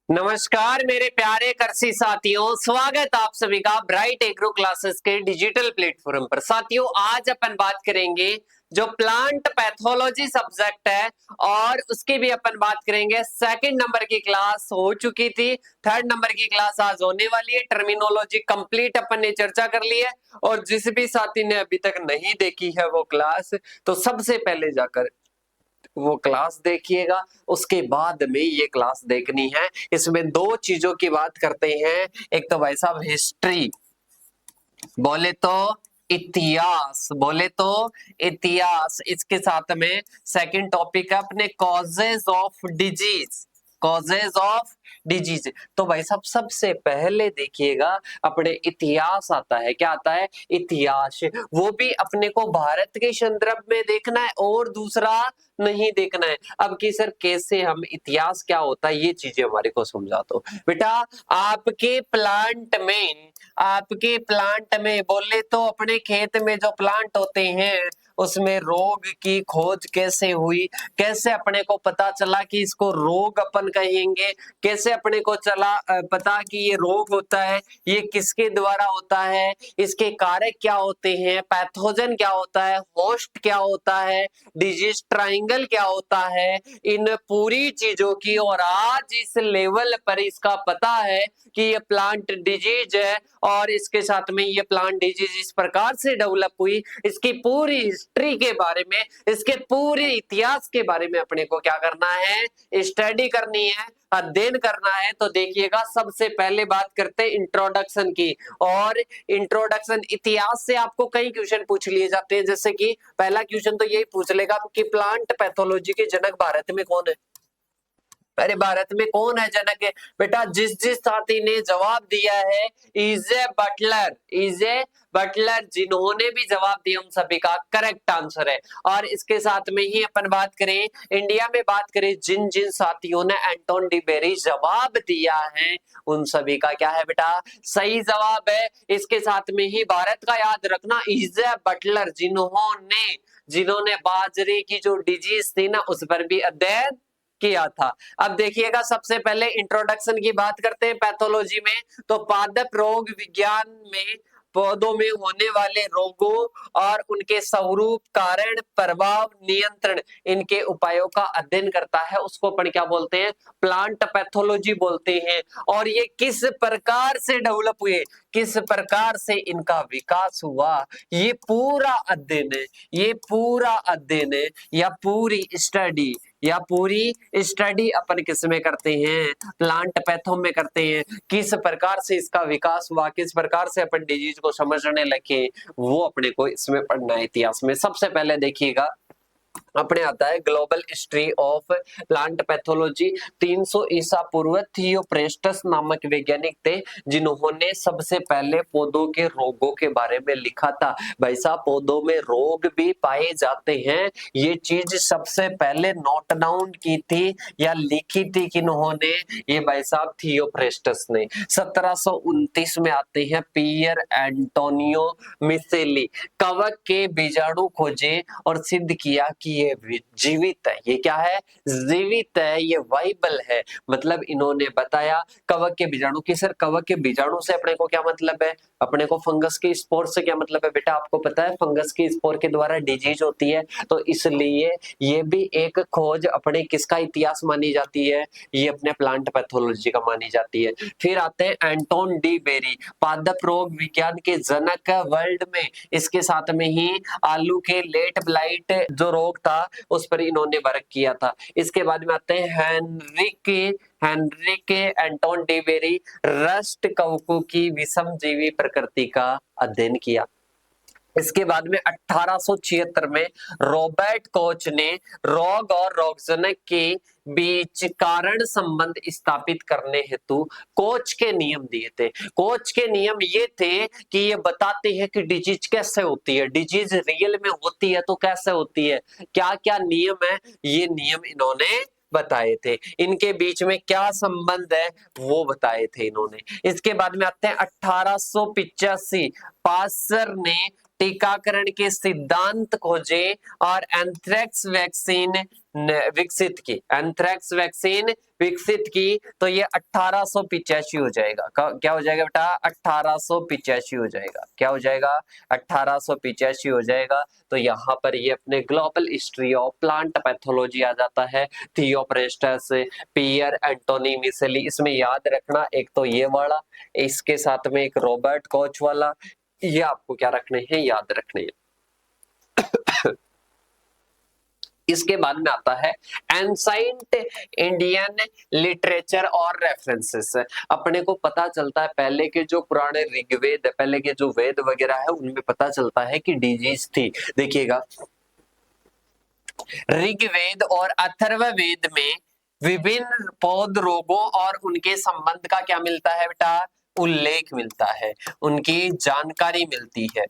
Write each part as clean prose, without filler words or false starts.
नमस्कार मेरे प्यारे कृषि साथियों, स्वागत आप सभी का ब्राइट एग्रो क्लासेस के डिजिटल प्लेटफॉर्म पर। साथियों, आज अपन बात करेंगे जो प्लांट पैथोलॉजी सब्जेक्ट है और उसकी भी अपन बात करेंगे। सेकंड नंबर की क्लास हो चुकी थी, थर्ड नंबर की क्लास आज होने वाली है। टर्मिनोलॉजी कंप्लीट अपन ने चर्चा कर ली है और जिस भी साथी ने अभी तक नहीं देखी है वो क्लास, तो सबसे पहले जाकर वो क्लास देखिएगा, उसके बाद में ये क्लास देखनी है। इसमें दो चीजों की बात करते हैं, एक तो भाई साहब हिस्ट्री, बोले तो इतिहास, बोले तो इतिहास। इसके साथ में सेकंड टॉपिक है अपने causes of disease, causes of disease. तो भाई साहब सबसे पहले देखिएगा अपने इतिहास आता है। क्या आता है? इतिहास। वो भी अपने को भारत के संदर्भ में देखना है और दूसरा नहीं देखना है। अब की सर कैसे हम इतिहास क्या होता है ये चीजें हमारे को समझा दो बेटा। आपके प्लांट में बोले तो अपने खेत में जो प्लांट होते हैं उसमें रोग की खोज कैसे हुई, कैसे अपने को पता चला कि इसको रोग अपन कहेंगे, कैसे अपने को चला पता कि ये रोग होता है, ये किसके द्वारा होता है, इसके कारक क्या होते हैं, पैथोजन क्या होता है, होस्ट क्या होता है, डिजीज ट्रायंगल क्या होता है, इन पूरी चीजों की। और आज इस लेवल पर इसका पता है कि ये प्लांट डिजीज है और इसके साथ में ये प्लांट डिजीज इस प्रकार से डेवलप हुई, इसकी पूरी हिस्ट्री के बारे में, इसके पूरे इतिहास के बारे में अपने को क्या करना है? स्टडी करनी है, अध्ययन करना है। तो देखिएगा सबसे पहले बात करते हैं इंट्रोडक्शन की। और इंट्रोडक्शन इतिहास से आपको कई क्वेश्चन पूछ लिए जाते हैं, जैसे कि पहला क्वेश्चन तो यही पूछ लेगा कि प्लांट पैथोलॉजी के जनक भारत में कौन है। अरे भारत में कौन है जनक है बेटा? जिस जिस साथी ने जवाब दिया है इजे बटलर, इजे बटलर, जिन्होंने भी जवाब दिया उन सभी का करेक्ट आंसर है। और इसके साथ में ही अपन बात करें, इंडिया में बात करें, जिन जिन साथियों ने एंटोन डी बेरी जवाब दिया है उन सभी का क्या है बेटा? सही जवाब है। इसके साथ में ही भारत का याद रखना, इजे बटलर, जिन्होंने जिन्होंने बाजरे की जो डिजीज थी ना उस पर भी अध्ययन किया था। अब देखिएगा सबसे पहले इंट्रोडक्शन की बात करते हैं पैथोलॉजी में। तो पादप रोग विज्ञान में पौधों में होने वाले रोगों और उनके स्वरूप, कारण, प्रभाव, नियंत्रण, इनके उपायों का अध्ययन करता है। उसको अपन क्या बोलते हैं? प्लांट पैथोलॉजी बोलते हैं। और ये किस प्रकार से डेवलप हुए, किस प्रकार से इनका विकास हुआ, ये पूरा अध्ययन है, ये पूरा अध्ययन है या पूरी स्टडी अपन किस में करते हैं? प्लांट पैथो में करते हैं। किस प्रकार से इसका विकास हुआ, किस प्रकार से अपन डिजीज को समझने लगे, वो अपने को इसमें पढ़ना है इतिहास में। सबसे पहले देखिएगा अपने आता है global history of plant pathology. 300 ईसा पूर्व थियोप्रेस्टस नामक वैज्ञानिक थे जिन्होंने सबसे पहले पौधों के रोगों के बारे में लिखा था। भाई साहब पौधों में रोग भी पाए जाते हैं, ये चीज सबसे पहले नोट डाउन की थी या लिखी थी किन्होंने? ये भाई साहब थियोप्रेस्टस ने। 1729 में आते हैं पियर एंटोनियो मिसेली, कवक के बीजाणु खोजे और सिद्ध किया कि ये जीवित है। ये क्या है? जीवित है, ये वाइबल है। मतलब इन्होंने बताया कवक के बीजाणु की। सर कवक के बीजाणु से अपने को क्या मतलब है? अपने को फंगस के स्पोर से क्या मतलब है बेटा? आपको पता है फंगस के स्पोर के द्वारा डिजीज होती है, तो इसलिए ये भी एक खोज अपने किसका इतिहास मानी जाती है? ये अपने प्लांट पैथोलॉजी का मानी जाती है। फिर आते हैं एंटोन डी बेरी, पादप रोग विज्ञान के जनक वर्ल्ड में। इसके साथ में ही आलू के लेट ब्लाइट जो रोग था उस पर इन्होंने वर्क किया था। इसके बाद में आते हैं हेनरिके एंटोन डी बेरी, रस्ट कवकों की विषमजीवी प्रकृति का अध्ययन किया। इसके बाद में 1876 में रॉबर्ट कोच ने रोग और रोगजनक के बीच कारण संबंध स्थापित करने हेतु कोच के नियम दिए थे। कोच के नियम ये थे कि ये बताते हैं कि डिजीज कैसे होती है, डिजीज रियल में होती है तो कैसे होती है, क्या क्या नियम है, ये नियम इन्होंने बताए थे। इनके बीच में क्या संबंध है वो बताए थे इन्होंने। इसके बाद में आते हैं 1885, पास्चर ने टीकाकरण के सिद्धांत खोजे और एंथ्रेक्स वैक्सीन विकसित की। एंथ्रेक्स वैक्सीन विकसित की तो ये 1885 हो जाएगा। क्या हो जाएगा बेटा? 1885 हो जाएगा। क्या हो जाएगा? 1885 हो जाएगा। तो यहाँ पर ये अपने global history of plant pathology आ जाता है। थियोप्रेस्टस, पियर एंटोनी मिसेली, इसमें याद रखना एक तो ये वाला, इसके साथ में एक रॉबर्ट कोच वाला, ये आपको क्या रखने हैं? याद रखने हैं। इसके बाद में आता है एंसाइंट इंडियन लिटरेचर और रेफरेंसेस। अपने को पता चलता है पहले के जो पुराने ऋग्वेद, पहले के जो वेद वगैरह है उनमें पता चलता है कि डिजीज थी। देखिएगा ऋग्वेद और अथर्ववेद में विभिन्न पौध रोगों और उनके संबंध का क्या मिलता है बेटा? उल्लेख मिलता है, उनकी जानकारी मिलती है।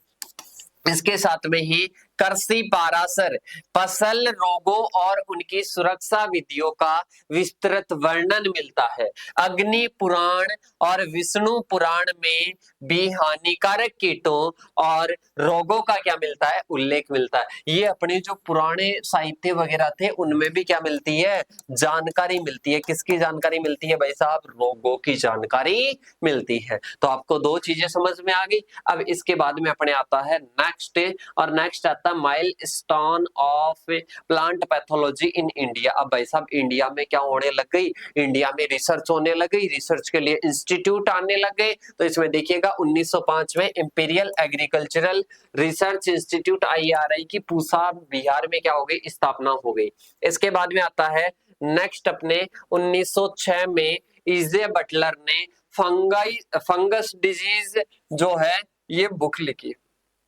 इसके साथ में ही कृषि पाराशर फसल रोगों और उनकी सुरक्षा विधियों का विस्तृत वर्णन मिलता है। अग्नि पुराण और विष्णु पुराण में भी हानिकारक कीटों और रोगों का क्या मिलता है? उल्लेख मिलता है। ये अपने जो पुराने साहित्य वगैरह थे उनमें भी क्या मिलती है? जानकारी मिलती है। किसकी जानकारी मिलती है भाई साहब? रोगों की जानकारी मिलती है। तो आपको दो चीजें समझ में आ गई। अब इसके बाद में अपने आता है नेक्स्ट, और नेक्स्ट आता है milestone of plant pathology in India. अब भाई साहब इंडिया में क्या होने लग गई? इंडिया में रिसर्च होने लग गई, रिसर्च के लिए इंस्टीट्यूट आने लग गए। तो इसमें देखिएगा 1905 में imperial agricultural research institute IRI की पूसा बिहार में क्या हो गई? स्थापना हो गई। इसके बाद में आता है नेक्स्ट अपने 1906 में इजे बटलर ने फंगस डिजीज जो है ये बुक लिखी।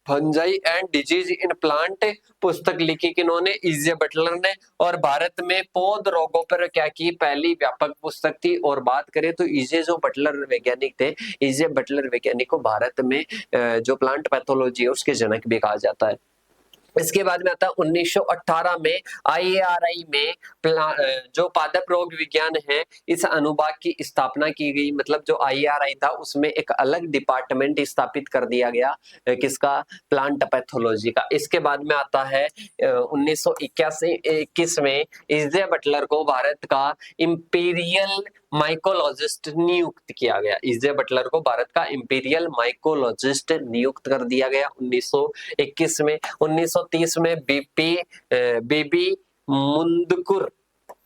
Fungi and disease in plant पुस्तक लिखी किन्होंने? इजे बटलर ने। और भारत में पौध रोगों पर क्या की? पहली व्यापक पुस्तक थी। और बात करें तो इजे जो बटलर वैज्ञानिक थे, इजे बटलर वैज्ञानिक को भारत में जो प्लांट पैथोलॉजी है उसके जनक भी कहा जाता है। इसके बाद में आता है 1918 में IARI में जो पादप रोग विज्ञान है इस अनुभाग की स्थापना की गई। मतलब जो IARI था उसमें एक अलग डिपार्टमेंट स्थापित कर दिया गया, किसका? प्लांट पैथोलॉजी का। इसके बाद में आता है 1981 में इजे बटलर को भारत का इंपीरियल माइकोलॉजिस्ट नियुक्त किया गया। इजे बटलर को भारत का इंपीरियल माइकोलॉजिस्ट नियुक्त कर दिया गया 1921 में। 1930 में बीबी मुंदकुर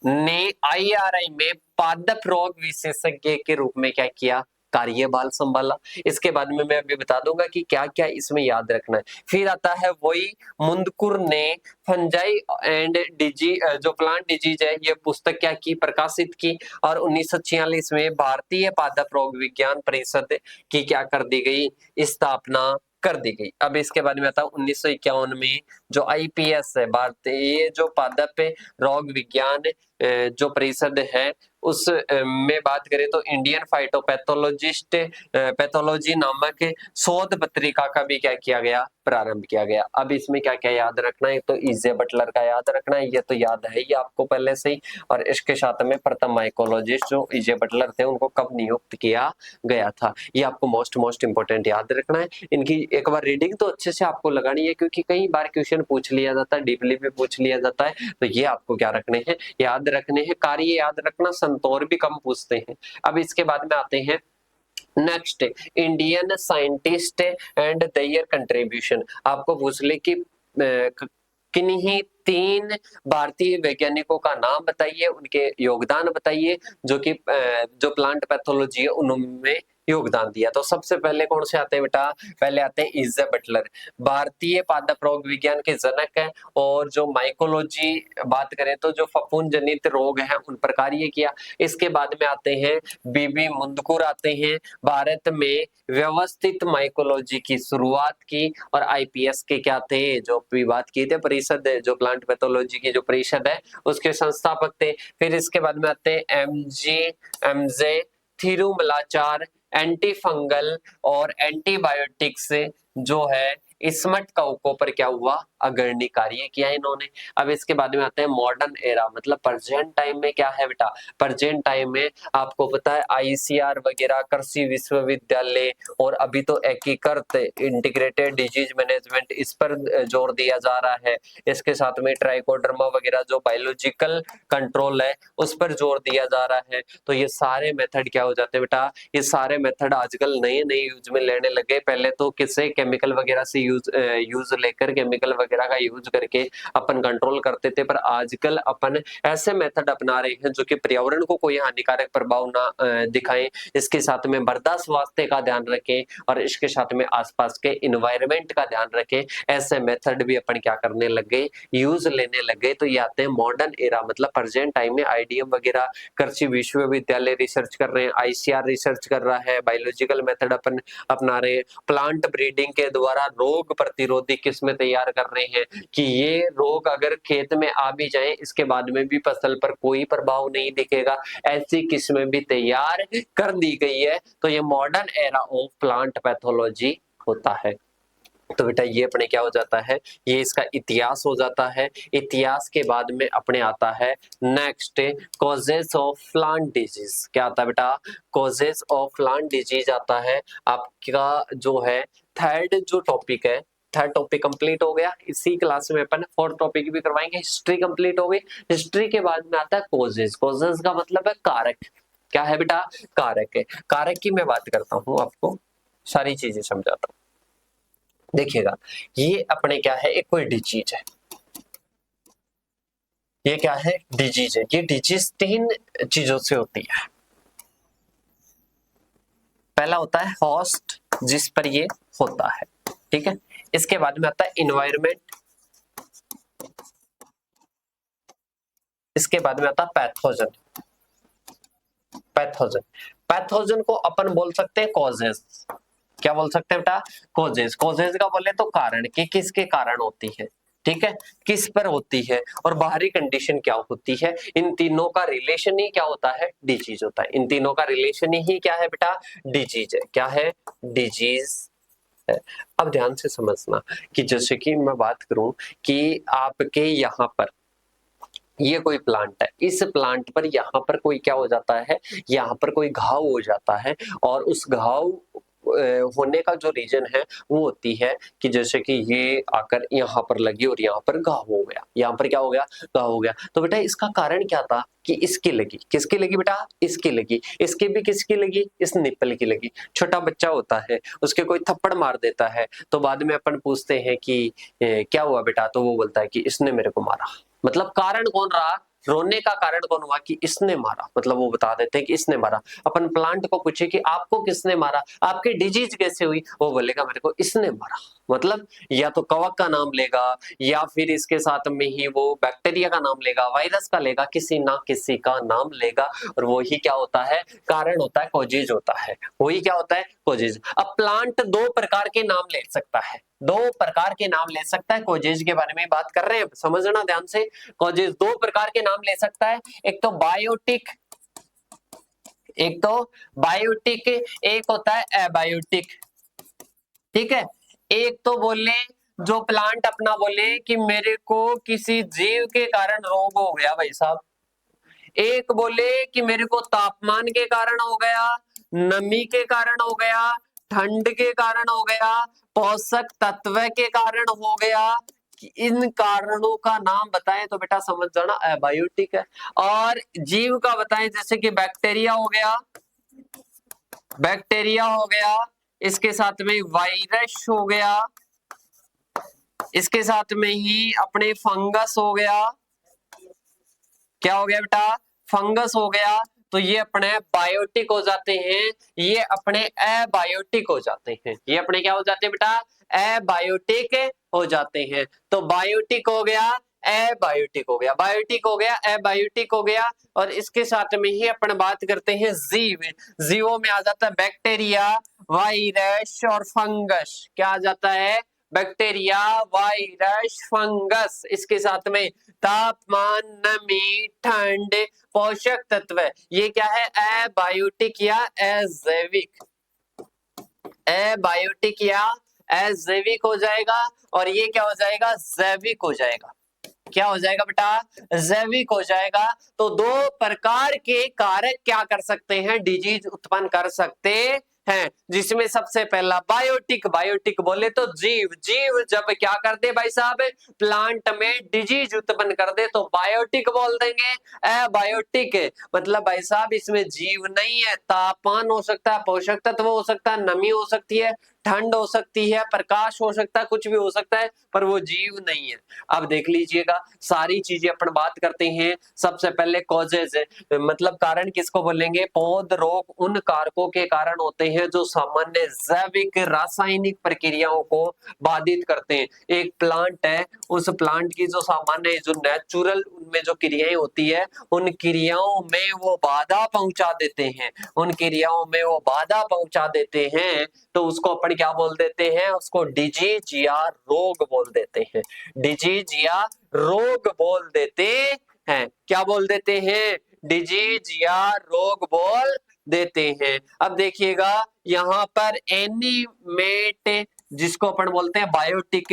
ने IRI में पादप रोग विशेषज्ञ के रूप में क्या किया? कार्यभार संभाला। इसके बाद में मैं अभी बता दूंगा कि क्या क्या इसमें याद रखना है। फिर आता है वही मुंदकुर ने फंजाई एंड डिजी जो प्लांट डिजीज है ये पुस्तक क्या की? प्रकाशित की। और 1946 में भारतीय पादप रोग विज्ञान परिषद की क्या कर दी गई? स्थापना कर दी गई। अब इसके बाद में आता है 1951 में जो IPS है, भारतीय जो पादप रोग विज्ञान जो परिषद है उस में बात करें तो इंडियन फाइटोपैथोलॉजिस्ट पैथोलॉजी नामक शोध पत्रिका का भी क्या किया गया? प्रारंभ किया गया। अब इसमें क्या क्या याद रखना है? तो इजे बटलर का याद रखना है, ये तो याद है ही आपको पहले से ही। और इसके साथ में प्रथम माइकोलॉजिस्ट जो इजे बटलर थे उनको कब नियुक्त किया गया था, ये आपको मोस्ट इंपोर्टेंट याद रखना है। इनकी एक बार रीडिंग तो अच्छे से आपको लगानी है क्योंकि कई बार क्वेश्चन पूछ लिया जाता है, डीपली भी पूछ लिया जाता है। तो ये आपको क्या रखने हैं? याद रखने हैं। कार्य याद रखना, संतोर भी कम पूछते हैं। अब इसके बाद में आते हैं next Indian scientist and there contribution. आपको पूछ ले कि किन्हीं 3 भारतीय वैज्ञानिकों का नाम बताइए, उनके योगदान बताइए जो कि जो प्लांट पैथोलॉजी है उनमें योगदान दिया। तो सबसे पहले कौन से आते हैं बेटा? पहले आते हैं इजे बटलर, भारतीय पादप रोग विज्ञान के जनक है। और जो माइकोलॉजी बात करें तो जो फफूंद जनित रोग हैं उन पर कार्य किया। इसके बाद में आते हैं बीबी मुंदकुर आते हैं, भारत में व्यवस्थित माइकोलॉजी की शुरुआत की। और IPS के क्या थे? जो भी बात की थे परिषद, जो प्लांट पैथोलॉजी की जो परिषद है उसके संस्थापक थे। फिर इसके बाद में आते हैं MJ थिरुमलाचार, एंटी फंगल और एंटीबायोटिक्स जो है स्मट कवकों पर क्या हुआ? अग्रणी कार्य किया है इन्होंने। अब इसके बाद में आते हैं मॉडर्न एरा, मतलब प्रेजेंट टाइम में क्या है बेटा, प्रेजेंट टाइम में आपको पता है आईसीआर वगैरह, कृषि विश्वविद्यालय, और अभी तो एकीकृत इंटीग्रेटेड डिजीज मैनेजमेंट, इस पर जोर दिया जा रहा है। इसके साथ में ट्राइकोडर्मा वगैरह जो बायोलॉजिकल कंट्रोल है उस पर जोर दिया जा रहा है। तो ये सारे मेथड क्या हो जाते हैं बेटा, ये सारे मेथड आजकल नए नए यूज में लेने लगे। पहले तो किससे, केमिकल वगैरह से यूज लेकर, केमिकल वगैरह का यूज करके अपन कंट्रोल करते थे, पर आजकल अपन ऐसे मेथड अपना रहे हैं जो कि पर्यावरण को कोई हानिकारक प्रभाव ना दिखाएं, इसके साथ में मृदा स्वास्थ्य का ध्यान रखें, और इसके साथ में आसपास के इन्वायरमेंट का ध्यान रखें। ऐसे मेथड भी अपन क्या करने लग गए, यूज लेने लग गए। तो ये आते हैं मॉडर्न एरा, मतलब प्रेजेंट टाइम में आईडीएम वगैरह, कृषि विश्वविद्यालय रिसर्च कर रहे हैं, आईसीआर रिसर्च कर रहा है, बायोलॉजिकल मेथड अपन अपना रहे हैं, प्लांट ब्रीडिंग के द्वारा रोग प्रतिरोधी किस्में तैयार कर रहे हैं कि ये रोग अगर खेत में आ भी जाए इसके बाद में भी फसल पर कोई प्रभाव नहीं दिखेगा, ऐसी किस्में भी तैयार कर दी गई है। तो ये modern era of plant pathology होता है। तो बेटा ये अपने क्या हो जाता है, ये इसका इतिहास हो जाता है। इतिहास के बाद में अपने आता है next, causes of plant disease. क्या आता है बेटा, कॉजेस ऑफ प्लांट डिजीज आता है आपका जो है थर्ड जो टॉपिक है। थर्ड टॉपिक कंप्लीट हो गया। इसी क्लास में अपन फोर्थ टॉपिक भी करवाएंगे, हिस्ट्री कंप्लीट हो गई। हिस्ट्री के बाद में आता है कॉजेस। कॉजेस का मतलब है कारक। क्या है बेटा, कारक है। कारक की मैं बात करता हूँ, आपको सारी चीजें समझाता हूँ। देखिएगा, ये अपने क्या है, एक कोई डिजीज है। ये क्या है, डिजीज है। ये डिजीज तीन चीजों से होती है। पहला होता है होस्ट, जिस पर ये होता है, ठीक है। इसके बाद में आता है इन्वायरमेंट, इसके बाद में आता है पैथोजन। पैथोजन, पैथोजन को अपन बोल सकते हैं कॉजेस। क्या बोल सकते हैं बेटा, कॉजेस। कॉजेस का बोले तो कारण, कि किसके कारण होती है, ठीक है, किस पर होती है, और बाहरी कंडीशन क्या होती है। इन तीनों का रिलेशन ही क्या होता है, डिजीज होता है। इन तीनों का रिलेशन ही क्या है बेटा, डिजीज है। क्या है, डिजीज है। अब ध्यान से समझना कि जैसे कि मैं बात करूं कि आपके यहाँ पर ये कोई प्लांट है, इस प्लांट पर यहाँ पर कोई क्या हो जाता है, यहाँ पर कोई घाव हो जाता है, और उस घाव होने का जो रीजन है वो होती है कि जैसे कि ये आकर यहाँ पर लगी और यहाँ पर घाव हो गया, यहाँ पर क्या हो गया, घाव हो गया। तो बेटा इसका कारण क्या था कि इसकी लगी, किसकी लगी बेटा, इसकी लगी। इसकी भी किसकी लगी, इस निप्पल की लगी। छोटा बच्चा होता है, उसके कोई थप्पड़ मार देता है, तो बाद में अपन पूछते हैं कि क्या हुआ बेटा, तो वो बोलता है कि इसने मेरे को मारा। मतलब कारण कौन रहा, रोने का कारण कौन हुआ, कि इसने मारा। मतलब वो बता देते हैं कि इसने मारा। अपन प्लांट को पूछे कि आपको किसने मारा, आपकी डिजीज कैसे हुई, वो बोलेगा मेरे को इसने मारा। मतलब या तो कवक का नाम लेगा, या फिर इसके साथ में ही वो बैक्टीरिया का नाम लेगा, वायरस का लेगा, किसी ना किसी का नाम लेगा, और वो ही क्या होता है, कारण होता है, कॉजेज होता है। वही क्या होता है, कॉजेज। अब प्लांट दो प्रकार के नाम ले सकता है, दो प्रकार के नाम ले सकता है। कॉजेज के बारे में बात कर रहे हैं, समझना ध्यान से। कॉजेज दो प्रकार के नाम ले सकता है, एक तो बायोटिक, एक तो बायोटिक, एक होता है एबायोटिक, ठीक है। एक तो बोले, जो प्लांट अपना बोले कि मेरे को किसी जीव के कारण रोग हो गया भाई साहब। एक बोले कि मेरे को तापमान के कारण हो गया, नमी के कारण हो गया, ठंड के कारण हो गया, पोषक तत्व के कारण हो गया। कि इन कारणों का नाम बताएं तो बेटा समझ जाना एबायोटिक है। और जीव का बताएं, जैसे कि बैक्टीरिया हो गया, बैक्टीरिया हो गया, इसके साथ में वायरस हो गया, इसके साथ में ही अपने फंगस हो गया। क्या हो गया बेटा, फंगस हो गया। तो ये अपने बायोटिक हो जाते हैं, ये अपने एबायोटिक हो जाते हैं। ये अपने क्या हो जाते हैं बेटा, एबायोटिक हो जाते हैं। तो बायोटिक हो गया, एबायोटिक हो गया, बायोटिक हो गया, एबायोटिक हो गया। और इसके साथ में ही अपन बात करते हैं जीव। जीवों में आ जाता है बैक्टीरिया, वायरस और फंगस। क्या आ जाता है, बैक्टीरिया, वायरस, फंगस। इसके साथ में तापमान, नमी, ठंड, पोषक तत्व। ये क्या है, एबायोटिक या अजैविक। एबायोटिक या अजैविक हो जाएगा, और ये क्या हो जाएगा, जैविक हो जाएगा। क्या हो जाएगा बेटा, जैविक हो जाएगा। तो दो प्रकार के कारक क्या कर सकते हैं, डिजीज उत्पन्न कर सकते हैं, जिसमें सबसे पहला बायोटिक। बायोटिक बोले तो जीव, जीव जब क्या कर दे भाई साहब, प्लांट में डिजीज उत्पन्न कर दे तो बायोटिक बोल देंगे। अबायोटिक मतलब भाई साहब इसमें जीव नहीं है, तापमान हो सकता है, पोषक तत्व हो सकता है, नमी हो सकती है, ठंड हो सकती है, प्रकाश हो सकता है, कुछ भी हो सकता है, पर वो जीव नहीं है। अब देख लीजिएगा, सारी चीजें अपन बात करते हैं। सबसे पहले कॉजेज है, मतलब कारण किसको बोलेंगे, पौध रोग उन कारकों के कारण होते हैं जो सामान्य जैविक रासायनिक प्रक्रियाओं को बाधित करते हैं। एक प्लांट है, उस प्लांट की जो सामान्य जो नेचुरल उनमें जो क्रियाएं होती है, उन क्रियाओं में वो बाधा पहुंचा देते हैं, उन क्रियाओं में वो बाधा पहुंचा देते हैं, तो उसको अपन क्या बोल देते हैं, उसको डिजीज या रोग बोल देते हैं। डिजीज या रोग बोल देते हैं। क्या बोल देते हैं, डिजीज या रोग बोल देते हैं। अब देखिएगा यहाँ पर एनिमेट जिसको अपन बोलते हैं बायोटिक,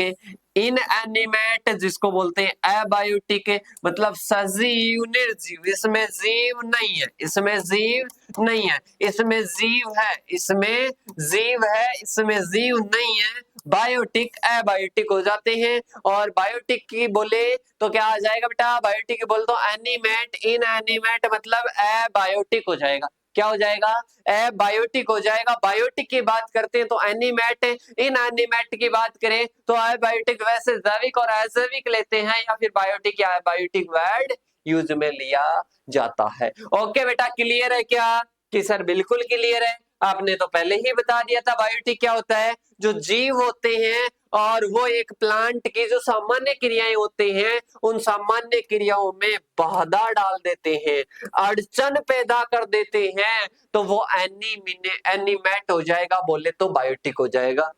इन एनिमेट जिसको बोलते हैं अबायोटिक, मतलब सजीव निर्जीव, इसमें जीव नहीं है, इसमें जीव नहीं है, इसमें जीव है, इसमें जीव है, इसमें जीव नहीं है। बायोटिक अबायोटिक हो जाते हैं। और बायोटिक की बोले तो क्या आ जाएगा बेटा, बायोटिक की बोले तो एनिमेट, इन एनिमेट मतलब अबायोटिक हो जाएगा। क्या हो जाएगा, अबायोटिक हो जाएगा। बायोटिक की बात करते हैं तो एनिमेट, इन एनिमेट की बात करें तो अबायोटिक। वैसे जैविक और अजैविक लेते हैं या फिर बायोटिक या अबायोटिक वर्ड यूज में लिया जाता है। ओके बेटा, क्लियर है क्या, कि सर बिल्कुल क्लियर है। आपने तो पहले ही बता दिया था बायोटिक क्या होता है, जो जीव होते हैं और वो एक प्लांट की जो सामान्य क्रियाएं होते हैं, उन सामान्य क्रियाओं में बाधा डाल देते हैं, अड़चन पैदा कर देते हैं, तो वो एनिमेट हो जाएगा, बोले तो बायोटिक हो जाएगा।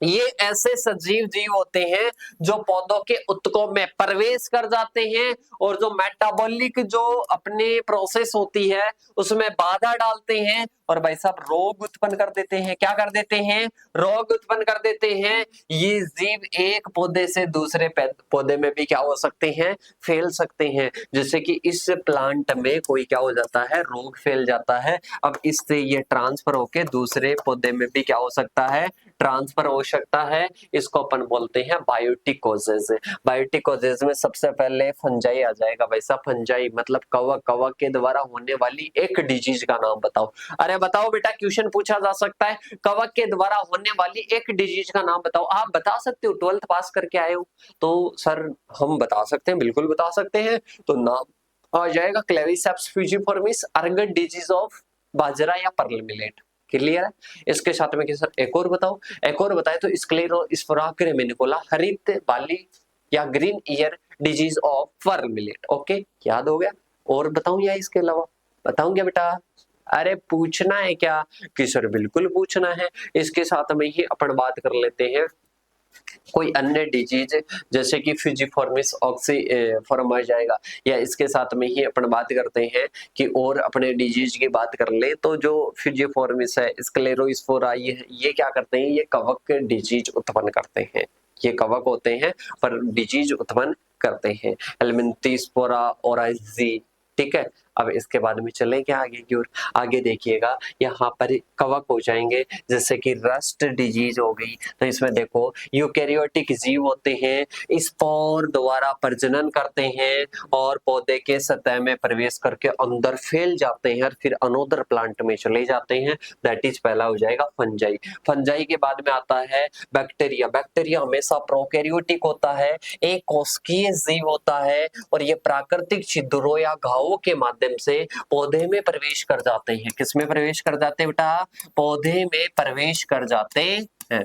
ये ऐसे सजीव जीव होते हैं जो पौधों के उत्तकों में प्रवेश कर जाते हैं और जो मेटाबॉलिक जो अपने प्रोसेस होती है उसमें बाधा डालते हैं, और भाई साहब रोग उत्पन्न कर देते हैं। क्या कर देते हैं, रोग उत्पन्न कर देते हैं। ये जीव एक पौधे से दूसरे पौधे में भी क्या हो सकते हैं, फैल सकते हैं। जैसे कि इस प्लांट में कोई क्या हो जाता है, रोग फैल जाता है। अब इससे ये ट्रांसफर होके दूसरे पौधे में भी क्या हो सकता है, ट्रांसफर हो सकता है। इसको अपन बोलते हैं बायोटिक कॉजेज। बायोटिक कॉजेज में सबसे पहले फंजाई आ जाएगा। वैसा फंजाई मतलब कवक, कवक के द्वारा होने वाली एक डिजीज का नाम बताओ। अरे बताओ बेटा, क्वेश्चन पूछा जा सकता है, कवक के द्वारा होने वाली एक डिजीज का नाम बताओ। आप बता सकते हो, 12th पास करके आए हो तो सर हम बता सकते हैं, बिल्कुल बता सकते हैं। तो नाम आ जाएगा क्लेविसेप्स फ्यूजिफॉर्मिस, अर्गट डिजीज ऑफ बाजरा या पर्ल मिलेट। क्लियर है। इसके साथ में सर एक और बताओ, एक और बताए तो स्क्लेरोस्पोरा क्रेमिनिकोला, हरित बाली या green ear disease of fur millet. Okay, याद हो गया। और बताऊं या इसके अलावा बताऊं क्या बेटा, अरे पूछना है क्या, कि सर बिल्कुल पूछना है। इसके साथ में ही अपन बात कर लेते हैं कोई अन्य डिजीज, जैसे कि फ्यूजिफॉर्मिस ऑक्सीफॉर्म आ जाएगा, या इसके साथ में ही अपन बात करते हैं कि और अपने डिजीज की बात कर ले तो जो फ्यूजिफॉर्मिस है, स्क्लेरोस्पोरा, ये क्या करते हैं, ये कवक डिजीज उत्पन्न करते हैं। ये कवक होते हैं पर डिजीज उत्पन्न करते हैं। हेलमिंथ्रोस्पोरा ओराइजी, ठीक है। अब इसके बाद में चले क्या आगे की ओर, आगे देखिएगा यहाँ पर कवक हो जाएंगे, जैसे कि रस्ट डिजीज हो गई। तो इसमें देखो यूकैरियोटिक जीव होते हैं, स्पोर द्वारा प्रजनन करते हैं और पौधे के सतह में प्रवेश करके अंदर फैल जाते हैं और फिर अनोदर प्लांट में चले जाते हैं। दैट इज पहला हो जाएगा फंजाई। फंजाई के बाद में आता है बैक्टीरिया। बैक्टीरिया हमेशा प्रोकैरियोटिक होता है, एक कोशिकीय जीव होता है, और ये प्राकृतिक छिद्रों या घावों के माध्यम से पौधे में प्रवेश कर जाते हैं। किसमें प्रवेश कर जाते हैं बेटा, पौधे में प्रवेश कर जाते हैं,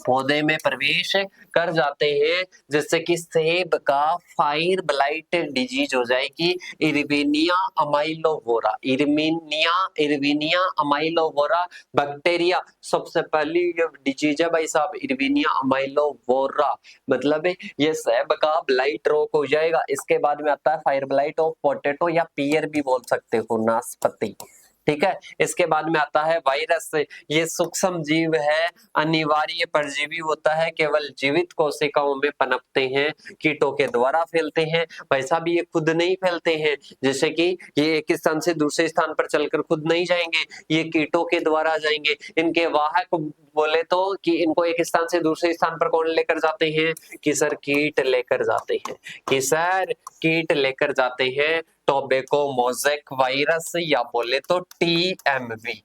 पौधे में प्रवेश कर जाते हैं। जैसे कि सेब का फायर ब्लाइट डिजीज हो जाएगी, इरविनिया अमाइलोवोरा, इरविनिया अमाइलोवोरा बैक्टीरिया सबसे पहली डिजीज है भाई साहब, इरविनिया अमाइलोवोरा, मतलब ये सेब का ब्लाइट रोग हो जाएगा। इसके बाद में आता है फायर ब्लाइट ऑफ पोटैटो या पियर भी बोल सकते हो, नाशपाती। ठीक है। इसके बाद में आता है वायरस। ये सूक्ष्म जीव है, अनिवार्य परजीवी होता है, केवल जीवित कोशिकाओं में पनपते हैं, कीटों के द्वारा फैलते हैं। वैसा भी ये खुद नहीं फैलते हैं, जैसे कि ये एक स्थान से दूसरे स्थान पर चलकर खुद नहीं जाएंगे, ये कीटों के द्वारा जाएंगे। इनके वाहक बोले तो कि इनको एक स्थान से दूसरे स्थान पर कौन लेकर जाते हैं, कि सर कीट लेकर जाते हैं, कि सर कीट लेकर जाते हैं। टोबैको मोज़ेक वायरस या बोले तो टीएमवी,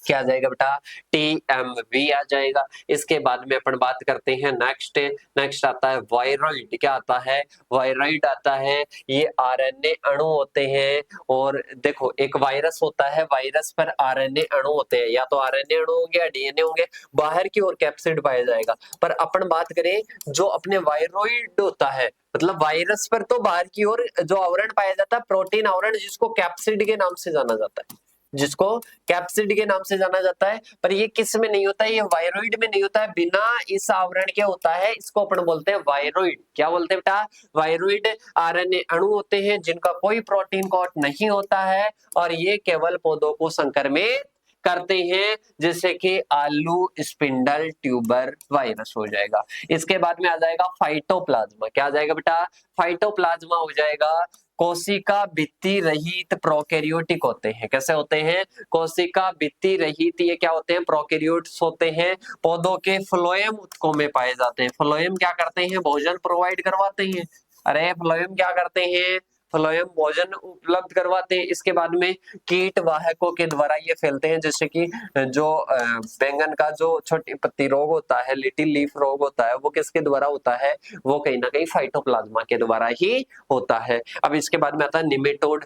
क्या आ जाएगा बेटा, टीएमवी आ जाएगा। इसके बाद में अपन बात करते हैं नेक्स्ट आता है वायरॉइड। क्या आता है, वायरॉइड आता है। ये आरएनए अणु होते हैं, और देखो एक वायरस होता है, वायरस पर आरएनए अणु होते हैं, या तो आरएनए अणु होंगे या डीएनए होंगे, बाहर की ओर कैप्सिड पाया जाएगा। पर अपन बात करें जो अपने वायरॉइड होता है, मतलब वायरस पर तो बाहर की ओर जो आवरण पाया जाता है, प्रोटीन आवरण, जिसको कैप्सिड के नाम से जाना जाता है, जिसको कैप्सिड के नाम से जाना जाता है। पर ये किस में नहीं होता है, ये वायरॉइड में नहीं होता है, बिना इस आवरण के होता है, इसको अपन बोलते हैं वायरॉइड। क्या बोलते हैं बेटा, वायरॉइड। आरएनए अणु होते हैं जिनका कोई प्रोटीन कोट नहीं होता है, और ये केवल पौधों को संक्रमित करते हैं, जैसे कि आलू स्पिंडल ट्यूबर वायरस हो जाएगा। इसके बाद में आ जाएगा फाइटोप्लाज्मा। क्या आ जाएगा बेटा, फाइटोप्लाज्मा हो जाएगा। कोशिका भित्ति रहित प्रोकैरियोटिक होते हैं। कैसे होते हैं, कोशिका भित्ति रहित, ये क्या होते हैं, प्रोकैरियोट्स होते हैं। पौधों के फ्लोएम ऊतकों में पाए जाते हैं। फ्लोएम क्या करते हैं, भोजन प्रोवाइड करवाते हैं। अरे फ्लोएम क्या करते हैं, फ्लोएम भोजन उपलब्ध करवाते हैं। इसके बाद में कीट वाहकों के द्वारा ये फैलते हैं, जैसे कि जो बैंगन का जो छोटी पत्ती रोग होता है, लिटिल लीफ रोग होता है, वो किसके द्वारा होता है, वो कहीं ना कहीं फाइटोप्लाज्मा के द्वारा ही होता है। अब इसके बाद में आता है निमेटोड।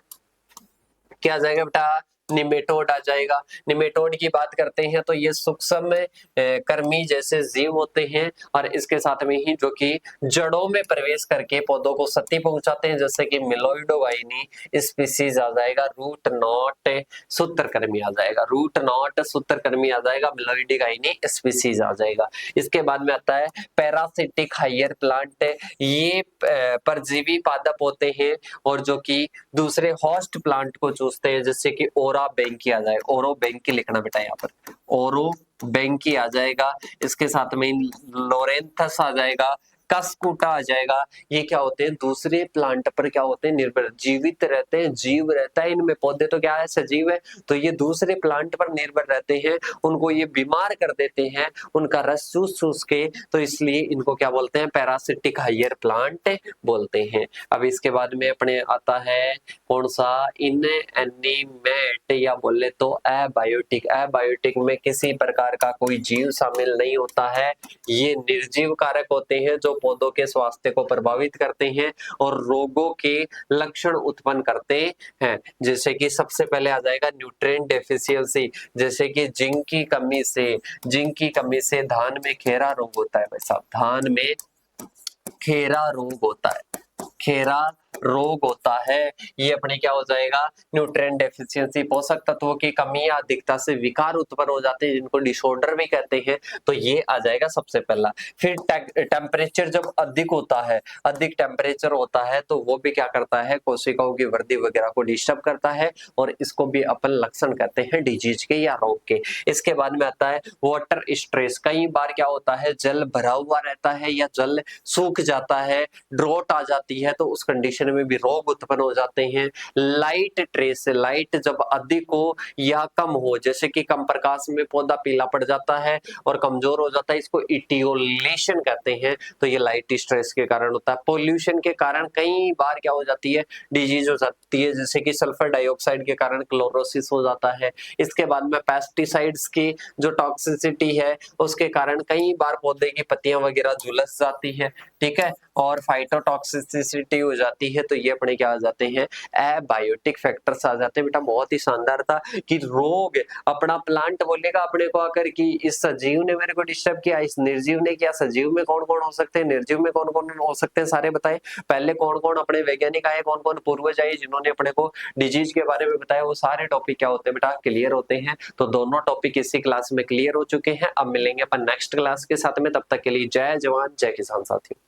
क्या आ जाएगा बेटा, निमेटोड आ जाएगा। निमेटोड की बात करते हैं तो ये सूक्ष्म कर्मी जैसे जीव होते हैं, और इसके साथ में ही जो कि जड़ों में प्रवेश करके पौधों को क्षति पहुंचाते हैं, जैसे कि मिलोइडोगाइनी स्पीसीज आ जाएगा, रूट नॉट सूत्रकर्मी आ जाएगा, रूट नॉट सूत्रकर्मी आ जाएगा, मिलोइडोगाइनी स्पीसीज आ जाएगा। इसके बाद में आता है पैरासिटिक हायर प्लांट। ये परजीवी पादप होते हैं, और जो कि दूसरे होस्ट प्लांट को चूसते हैं, जैसे कि ओरा बेंकी आ जाएगा, ओरो बेंकी लिखना बेटा, यहाँ पर ओरो बेंकी आ जाएगा। इसके साथ में लोरेंथस आ जाएगा, कस्कुटा आ जाएगा। ये क्या होते हैं, दूसरे प्लांट पर क्या होते हैं, निर्भर, जीवित रहते हैं, जीव रहता है इनमें, पौधे तो क्या है, सजीव है, तो ये दूसरे प्लांट पर निर्भर रहते हैं, उनको ये बीमार कर देते हैं, उनका रस चूस चूस के, तो इसलिए इनको क्या बोलते हैं, पैरासिटिक हायर प्लांट बोलते हैं। अब इसके बाद में अपने आता है कौन सा, इनएनिमेट या बोले तो एबायोटिक। एबायोटिक में किसी प्रकार का कोई जीव शामिल नहीं होता है, ये निर्जीव कारक होते हैं जो पौधों के स्वास्थ्य को प्रभावित करते हैं और रोगों के लक्षण उत्पन्न करते हैं। जैसे कि सबसे पहले आ जाएगा न्यूट्रिएंट डेफिशिएंसी, जैसे कि जिंक की कमी से धान में खेरा रोग होता है। भाई साहब, धान में खेरा रोग होता है, खेरा रोग होता है, ये अपने क्या हो जाएगा, न्यूट्रिएंट डेफिशिएंसी, पोषक तत्वों की कमी या अधिकता से विकार उत्पन्न हो जाते हैं, जिनको डिसऑर्डर भी कहते हैं, तो ये आ जाएगा सबसे पहला। फिर टेम्परेचर जब अधिक होता है, अधिक टेम्परेचर होता है, तो वो भी क्या करता है, कोशिकाओं की वृद्धि वगैरह को डिस्टर्ब करता है, और इसको भी अपन लक्षण कहते हैं डिजीज के या रोग के। इसके बाद में आता है वाटर स्ट्रेस। कई बार क्या होता है, जल भरा हुआ रहता है या जल सूख जाता है, ड्रॉट आ जाती है, तो उस कंडीशन में भी रोग उत्पन्न हो जाते हैं। लाइट ट्रेस, लाइट जब अधिक हो या कम हो, जैसे कि कम प्रकाश में पौधा पीला पड़ जाता है और कमजोर हो जाता है, इसको इटियोलेशन कहते हैं, तो ये लाइट स्ट्रेस के कारण होता है। पोल्यूशन के कारण कई बार क्या हो जाती है, डिजीज हो जाती है, जैसे कि सल्फर डाइऑक्साइड के कारण क्लोरोसिस हो जाता है। इसके बाद में पेस्टिसाइड्स की जो टॉक्सिसिटी है, उसके कारण कई बार पौधे की पत्तियां वगैरह झुलस जाती है, ठीक है, और फाइटोटॉक्सिसिटी हो जाती है, तो ये अपने क्या आ जाते हैं, एबायोटिक फैक्टर्स आ जाते हैं। बेटा बहुत ही शानदार था कि रोग अपना प्लांट बोलेगा अपने को आकर कि इस सजीव ने मेरे को डिस्टर्ब किया, इस निर्जीव ने किया। सजीव में कौन कौन हो सकते हैं, निर्जीव में कौन कौन हो सकते हैं, सारे बताए। पहले कौन कौन अपने वैज्ञानिक आए, कौन कौन पूर्वज आए जिन्होंने अपने को डिजीज के बारे में बताया, वो सारे टॉपिक क्या होते हैं बेटा, क्लियर होते हैं। तो दोनों टॉपिक इसी क्लास में क्लियर हो चुके हैं। अब मिलेंगे अपन नेक्स्ट क्लास के साथ में, तब तक के लिए जय जवान जय किसान साथियों।